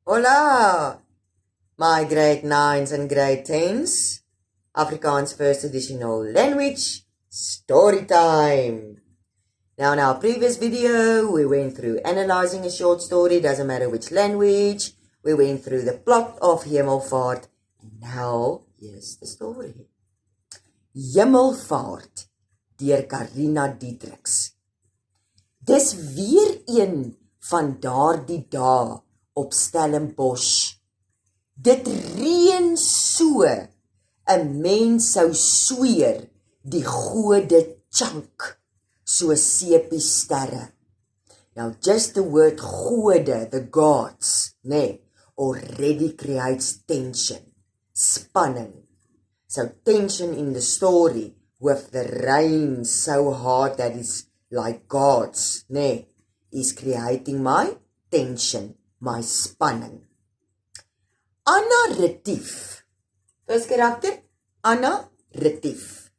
Hola, my grade 9s and grade 10s, Afrikaans first editional language, story time. Now in our previous video, we went through analyzing a short story, doesn't matter which language. We went through the plot of Hemelvaart. And now, here's the story. Hemelvaart, deur Karina Dietrichs. Dis weer een van daardie dae op Stellenbosch. Dit reën so, 'n mens sou sweer die gode chunk, so sepiesterre. Now just the word gode, the gods, already creates tension, spanning. So tension in the story with the rain so hard that it's like gods, is creating my tension, my spanning. Anna Retief. First karakter, Anna Retief.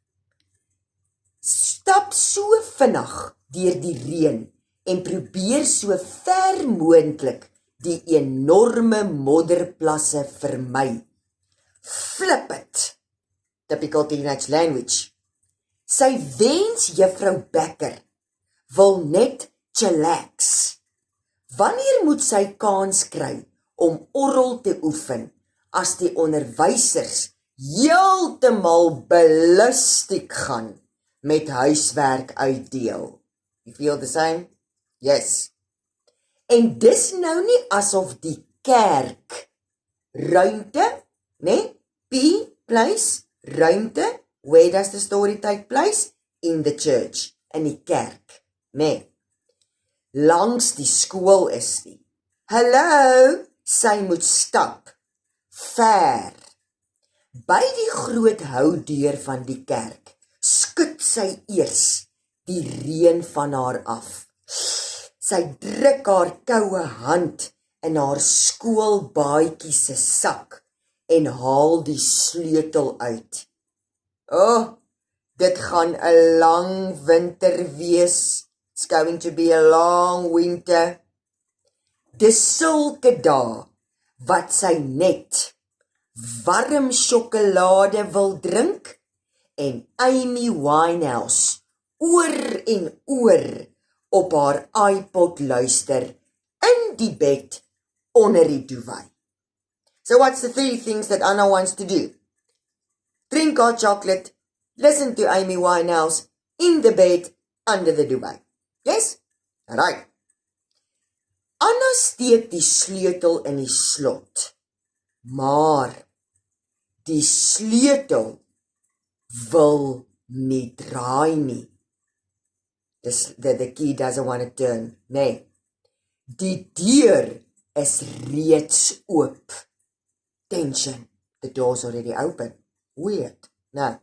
Stap so vinnig deur die reën en probeer so ver moontlik die enorme modderplasse vermy. Flip it. Typical teenage language. Sy wens juffrou Becker wil net chillax. Wanneer moet sy kans kry om orrel te oefen as die onderwysers heeltemal ballistiek gaan met huiswerk uitdeel? You feel the same? Yes. En dis nou nie asof die kerk ruimte, P place, ruimte, where does the story take place? In the church, in die kerk, Langs die skool is die. Hallo, sy moet stap, ver. By die groot houdeur van die kerk, skud sy eers die reën van haar af. Sy druk haar koue hand in haar skoolbaadjie se sak en haal die sleutel uit. Dit gaan 'n lang winter wees. It's going to be a long winter. Dis sulke dae wat sy net warm sjokolade wil drink en Amy Winehouse oor en oor op haar iPod luister in die bed onder die duvet. So what's the 3 things that Anna wants to do? Drink hot chocolate, listen to Amy Winehouse in the bed under the duvet. Yes? Alright. Anna steek die sleutel in die slot, maar die sleutel wil nie draai nie. The key doesn't want to turn, Die deur is reeds oop. Tension. The door's already open. Weird. Nou.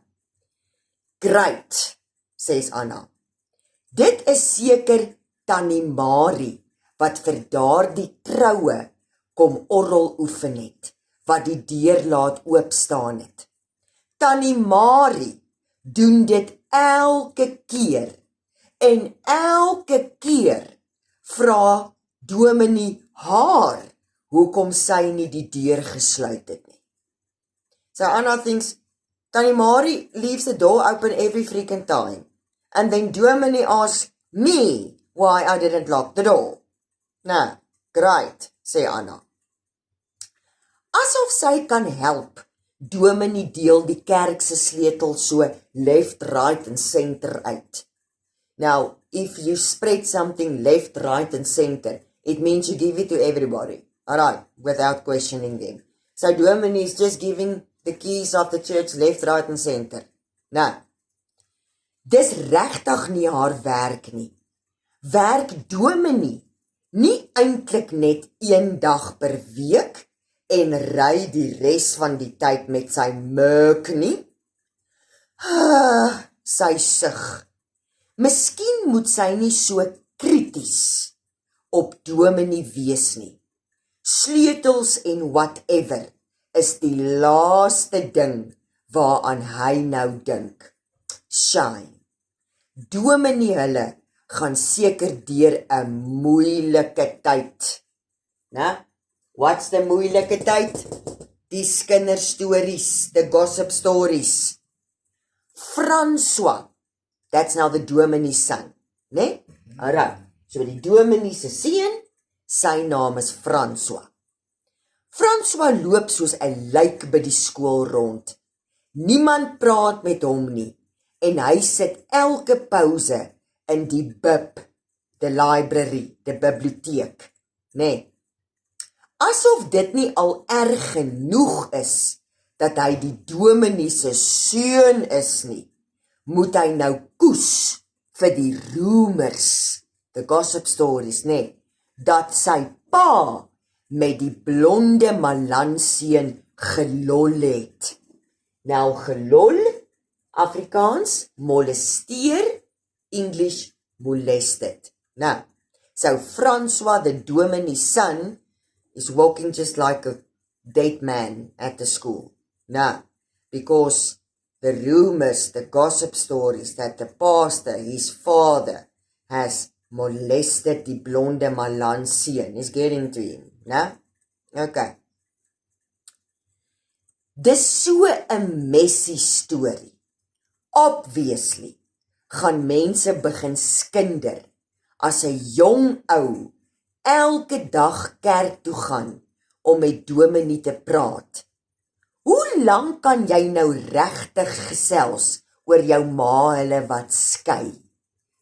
Great, says Anna. Dit is seker Tannie Marie, wat vir daardie troue kom orrel oefen het, wat die deur laat oopstaan het. Tannie Marie doen dit elke keer, en elke keer vra Dominee haar, hoekom sy nie die deur gesluit het nie. So Anna thinks, Tannie Marie leaves the door open every freaking time. And then Dominee asks me why I didn't lock the door. Nou, great, sê Anna. Asof sy kan help, Dominee deel die kerk se sleutel so left, right and center uit. Now, if you spread something left, right and center, it means you give it to everybody. Alright, without questioning them. So Dominee is just giving the keys of the church left, right and center. Nou, dis regtig nie haar werk nie. Werk Dominee nie eintlik net 1 dag per week en ry die res van die tyd met sy Merc nie? Sy sug. Miskien moet sy nie so krities op Dominee wees nie. Sleutels en whatever is die laaste ding waaraan hy nou dink. Shine. Dominee hulle gaan seker deur 'n moeilike tyd. Wat's the moeilike tyd? Die kinderstories, the gossip stories. François, that's now the dominie's son, né? Alright, so die dominee se seun, sy naam is François. François loop soos 'n lijk by die skool rond. Niemand praat met hom nie, en hy sit elke pouse in die bib, the library, die biblioteek, né? Asof dit nie al erg genoeg is, dat hy die dominee se seun is nie, moet hy nou koes vir die rumors, the gossip stories, né, dat sy pa met die blonde Malanseun gelol het. Nou gelol, Afrikaans, molesteer, English, molested. Now, so François, the dominie's son, is walking just like a dead man at the school. Now, because the rumors, the gossip stories that the pastor, his father, has molested die blonde Malanseun, is getting to him. Now, okay. Dis so 'n messy storie. Obviously, gaan mense begin skinder as 'n jong ou elke dag kerk toe gaan om met dominee te praat. Hoe lank kan jy nou regtig gesels oor jou ma hulle wat skei?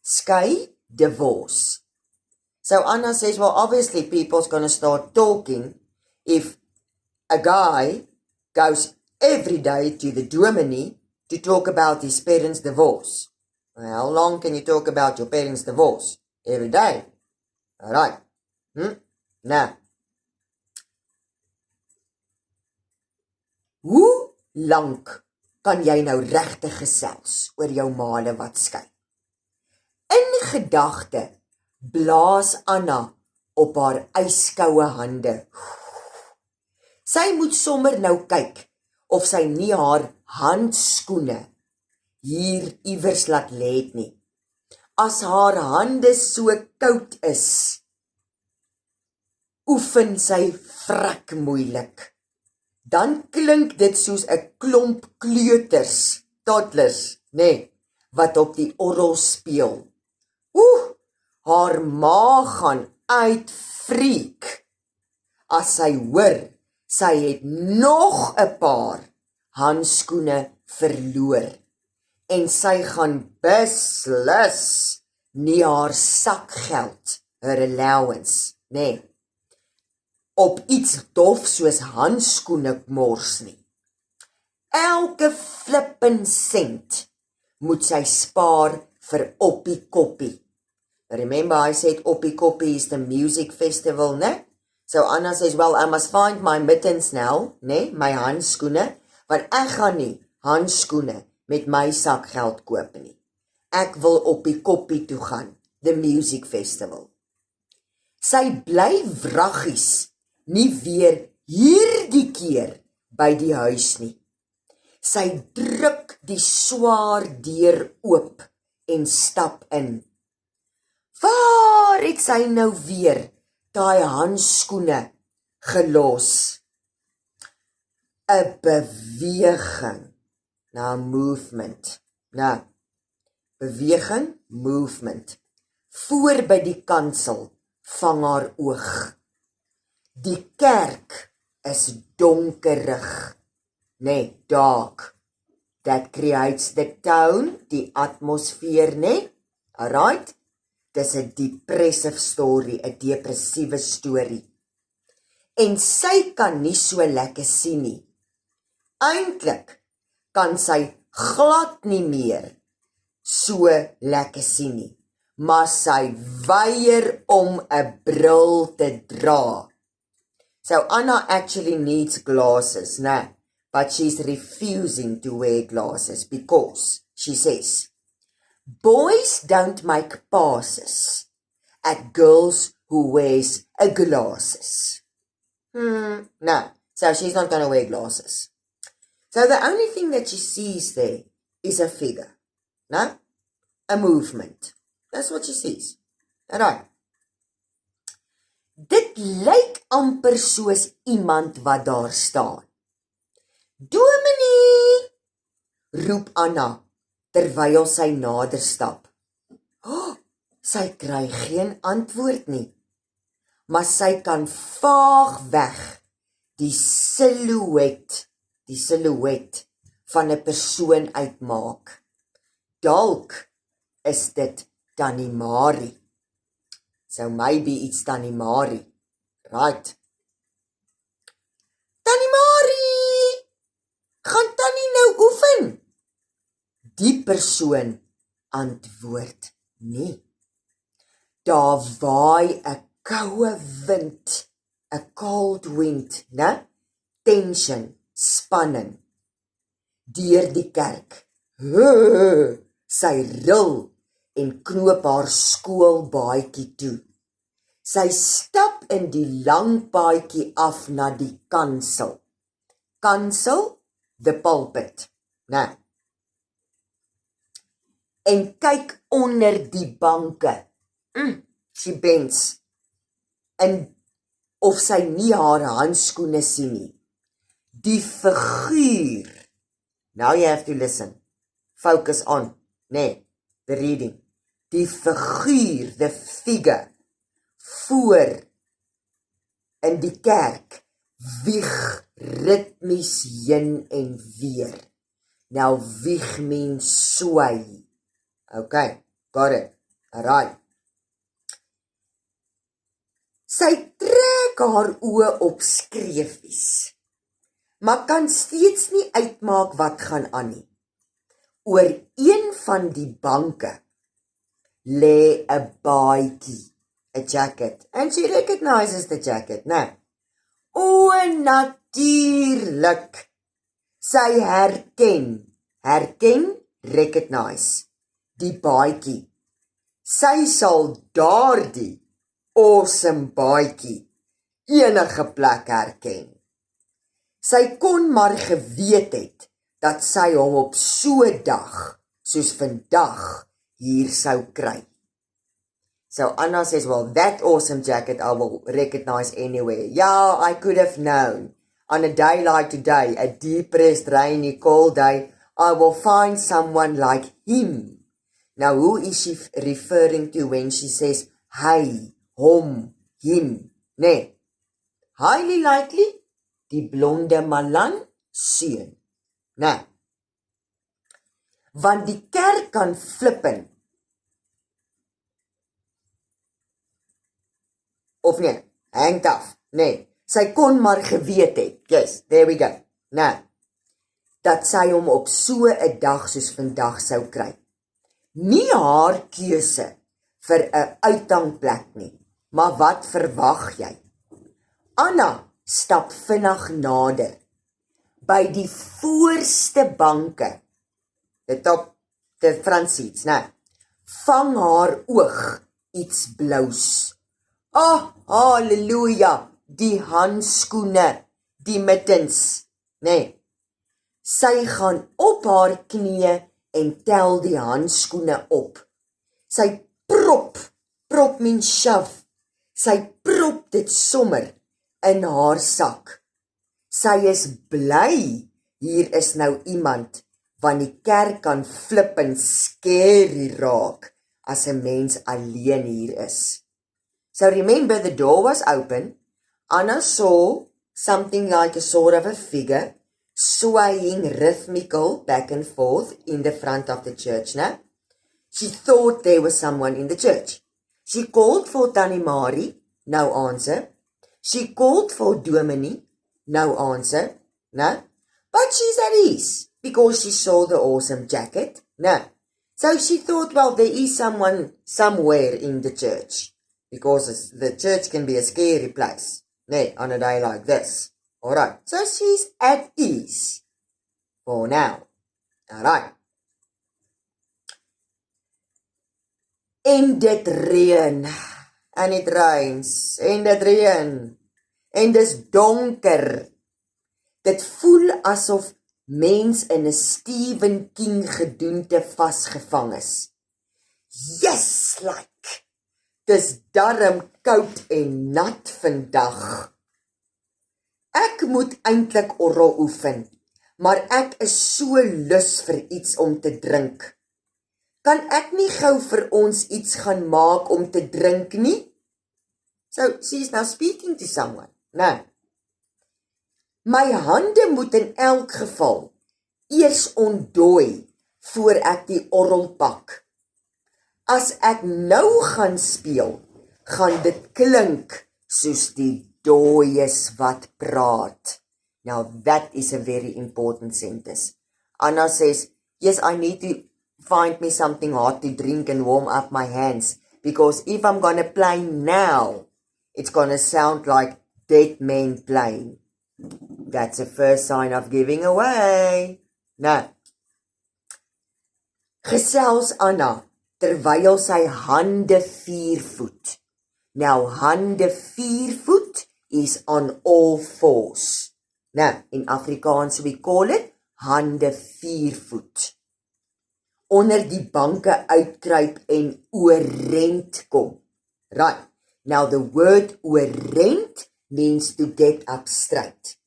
Skei, divorce. So Anna says, well, obviously people's going to start talking if a guy goes every day to the dominee to talk about his parents' divorce. Well, how long can you talk about your parents' divorce? Every day. All right. Now, hoe lank kan jy nou regtig gesels oor jou maale wat skei? In gedagte blaas Anna op haar yskoue hande. Sy moet sommer nou kyk of sy nie haar handskoene hier iewers laat lê het nie. As haar hande so koud is, oefen sy vrek moeilik. Dan klink dit soos 'n klomp kleuters, toddlers, né, wat op die orgel speel. Haar ma gaan uitfreak as sy hoor sy het nog 'n paar handskoene verloor en sy gaan beslis nie haar sakgeld, her allowance, né, op iets dof soos handskoene mors nie. Elke flippin sent moet sy spaar vir Oppie Koppie. Remember I said Oppie Koppie is the music festival, né? So Anna says, well, I must find my mittens now, né, my handskoene, want ek gaan nie handskoene met my sakgeld koop nie. Ek wil Oppie Koppie toe gaan, the music festival. Sy bly wraggies nie weer hierdie keer by die huis nie. Sy druk die swaar deur oop en stap in. Waar het sy nou weer daai handskoene gelos? 'n beweging, na movement, na beweging, movement, voor by die kansel vang haar oog. Die kerk is donkerig, nee, dark. That creates the tone, die atmosfeer, nee, alright? Dis 'n depressive story, 'n depressiewe storie. En sy kan nie so lekker sien nie. Eintlik kan sy glad nie meer so lekker sien nie, maar sy weier om 'n bril te dra. So Anna actually needs glasses, nah, but she's refusing to wear glasses because she says, boys don't make passes at girls who wears glasses. No, so she's not going to wear glasses. So the only thing that she sees there is a figure, no? A movement. That's what she sees. Alright. Dit Dit lyk amper soos iemand wat daar staan. Dominee, roep Anna, terwyl sy nader stap. Oh, sy kry geen antwoord nie, maar sy kan vaag weg die silhouet van 'n persoon uitmaak. Dalk is dit Tannie Marie. So maybe it's Tannie Marie. Right. Tannie Marie, gaan Tannie nou oefen? Die persoon antwoord nie. Daar waai 'n koue wind, 'n cold wind, né? Tension, spanning, deur die kerk. Sy ril en knoop haar skoolbaadjie toe. Sy stap in die lang paadjie af na die kansel. Kansel, the pulpit, né? En kyk onder die banke. Sy bends. En of sy nie haar handskoene sien nie. Die figuur. Now you have to listen. Focus on, nee, the reading. Die figuur, the figure, voor in die kerk, wieg ritmies heen en weer. Now wieg means sway. Okay, got it. Alright. Sy trek haar oë op skreefies, maar kan steeds nie uitmaak wat gaan aan nie. Oor een van die banke lê 'n baadjie, a jacket, and she recognizes the jacket, né? O, natuurlik. Sy herken, recognize, die baadjie. Sy sal daardie awesome baadjie enige plek herken. Sy kon maar geweet het dat sy hom op so 'n dag soos vandag hier sou kry. So Anna says, well, that awesome jacket I will recognize anywhere. Yeah, I could have known. On a day like today, a depressed, rainy, cold day, I will find someone like him. Now, who is she referring to when she says, hy, hom, him? Nee. Highly likely, die blonde Malan seun. Nee. Want die kerk kan flippen. Of nee, hangt af. Nee, sy kon maar geweet het. Yes, there we go. Nee. Dat sy hom op so 'n dag soos vandag sou kry. Nie haar keuse vir 'n uithangplek nie. Maar wat verwag jy? Anna stap vinnig nader. By die voorste banke, the front seats, nee, vang haar oog iets blous. Oh, halleluja, die handskoene, die mittens, nee. Sy gaan op haar knieë en tel die handskoene op. Sy prop means shove, sy prop dit sommer in haar sak. Sy is bly, hier is nou iemand, want die kerk kan flip en scary raak, as 'n mens alleen hier is. So remember, the door was open. Anna saw something like a sort of a figure, swaying rhythmical back and forth in the front of the church. Now, she thought there was someone in the church. She called for Tannie Marie, no answer. She called for Dominee, no answer. No, but she's at ease because she saw the awesome jacket. No, so she thought, well, there is someone somewhere in the church because the church can be a scary place. Nee, on a day like this. Alright, so she's at ease for now. Alright. En dit reën, en it rains, en dit reën, en dis donker. Dit voel asof mens in 'n Stephen King gedoente vasgevang is. Yes, like dis darm koud en nat vandag. Ek moet eintlik orrel oefen, maar ek is so lus vir iets om te drink. Kan ek nie gou vir ons iets gaan maak om te drink nie? So, she's now speaking to someone. Nou, my hande moet in elk geval eers ontdooi voor ek die orrel pak. As ek nou gaan speel, gaan dit klink soos die dooies wat praat. Now that is a very important sentence. Anna says, yes, I need to find me something hot to drink and warm up my hands, because if I'm gonna play now, it's gonna sound like dead men playing. That's the first sign of giving away. Nou, gesels Anna, terwyl sy hande viervoet. Now, hande viervoet is on all fours. Now, in Afrikaans we call it hande viervoet. Onder die banke uitkruip en oorrent kom. Right. Now, the word oorrent means to get up straight.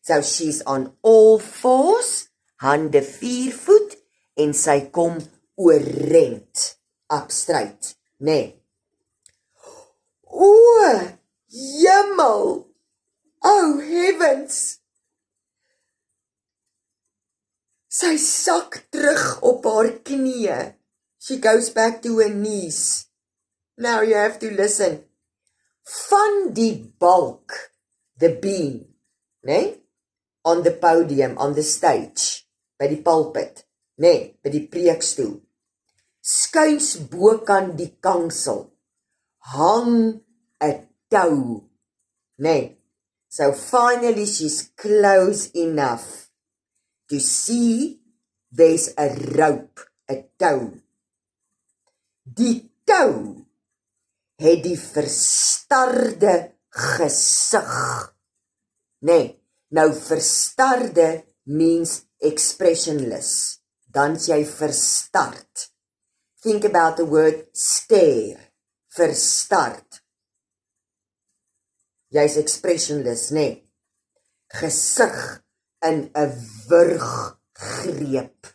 So, she's on all fours, hande viervoet, en sy kom oorrent, up straight. Nee. O, jemmel! Oh, heavens! Sy sak terug op haar knieë. She goes back to her knees. Now you have to listen. Van die balk, the beam, nee? On the podium, on the stage, by die pulpit, nee, by die preekstoel. Skuins bokant die kansel, hang 'n tou, nee. So finally she's close enough to see there's a rope, 'n tou. Die tou het die verstarde gesig. Nee, nou verstarde means expressionless. Dan jy verstard. Think about the word stare. Verstard. Jy's expressionless, nee. Gesig in 'n wurggreep.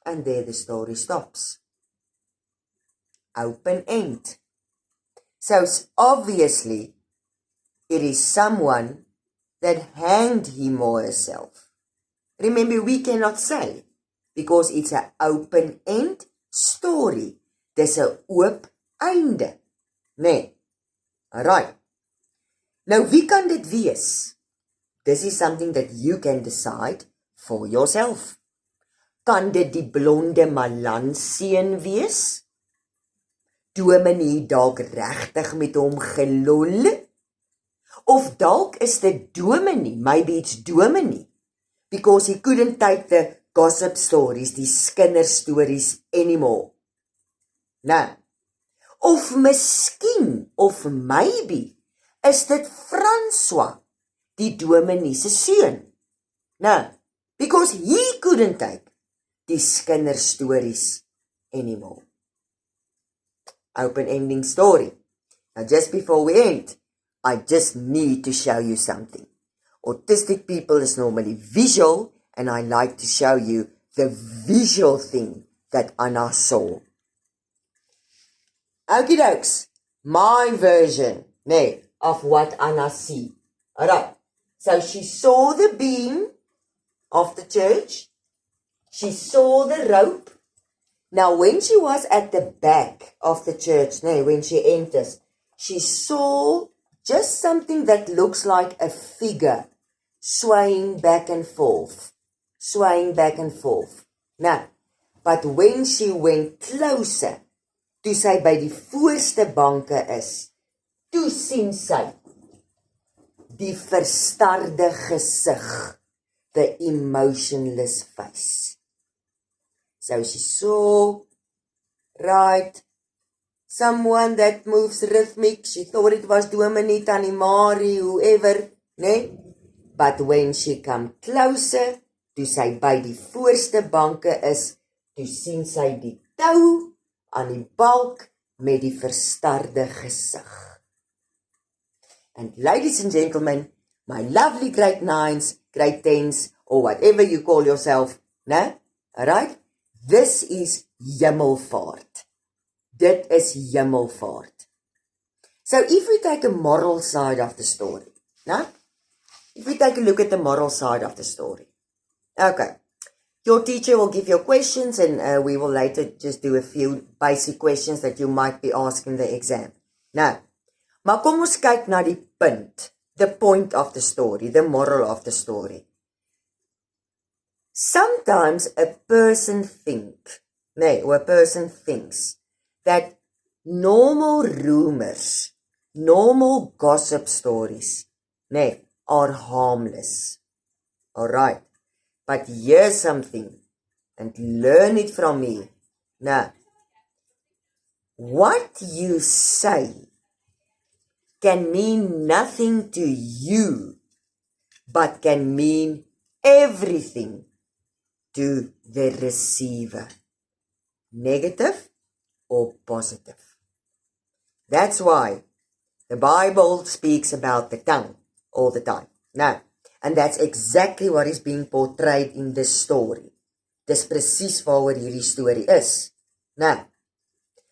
And there the story stops. Open end. So obviously, it is someone that hanged him or herself. Remember, we cannot say, because it's an open end story. Dis 'n oop einde. Nee. Alright. Nou, wie kan dit wees? This is something that you can decide for yourself. Kan dit die blonde Malanseun wees? Dominee dalk regtig met hom gelol? Of dalk is dit Dominee, maybe it's Dominee, because he couldn't take the gossip stories, die kinderstories anymore. Nou, of miskien, of maybe, is dit François, die Dominee se seun. Nou, because he couldn't take die kinderstories anymore. Open ending story. Now just before we end, I just need to show you something. Autistic people is normally visual, and I like to show you the visual thing that Anna saw. Okie dokes, my version, nee, of what Anna see. Alright, so she saw the beam of the church. She saw the rope. Now, when she was at the back of the church, when she enters, she saw just something that looks like a figure swaying back and forth. Now, but when she went closer, toe sy by die voorste banke is, toe sien sy die verstarde gesig, the emotionless face. So she saw, right, someone that moves rhythmic. She thought it was Dominee, Tannie Marie, whoever, nee? But when she come closer, toe sy by die voorste banke is, toe sien sy die tou aan die balk met die verstarde gesig. And ladies and gentlemen, my lovely grade 9s, grade 10s, or whatever you call yourself, né? Alright? This is hemelvaart. Dit is hemelvaart. So if we take a moral side of the story, né? If we take a look at the moral side of the story. Okay. Your teacher will give you questions and we will later just do a few basic questions that you might be asked in the exam. Now, maar kom ons kyk na die punt, the point of the story, the moral of the story. Sometimes a person thinks that normal rumors, normal gossip stories, are harmless. Alright, but here's something, and learn it from me. Now, what you say can mean nothing to you, but can mean everything to the receiver, negative or positive. That's why the Bible speaks about the tongue all the time. Now, and that's exactly what is being portrayed in this story. Dis presies waaroor hierdie story is. Now,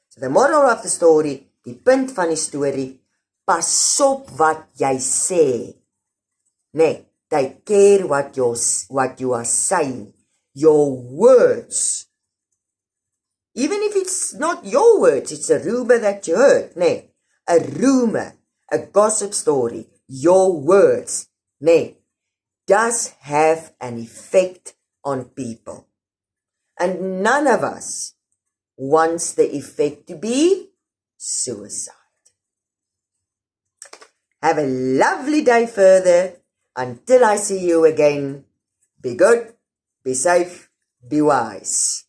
so the moral of the story, die punt van die story, pas op wat jy sê. Take care what you are saying. Your words. Even if it's not your words, it's a rumor that you heard. A rumor, a gossip story, your words, does have an effect on people. And none of us wants the effect to be suicide. Have a lovely day further. Until I see you again, be good, be safe, be wise.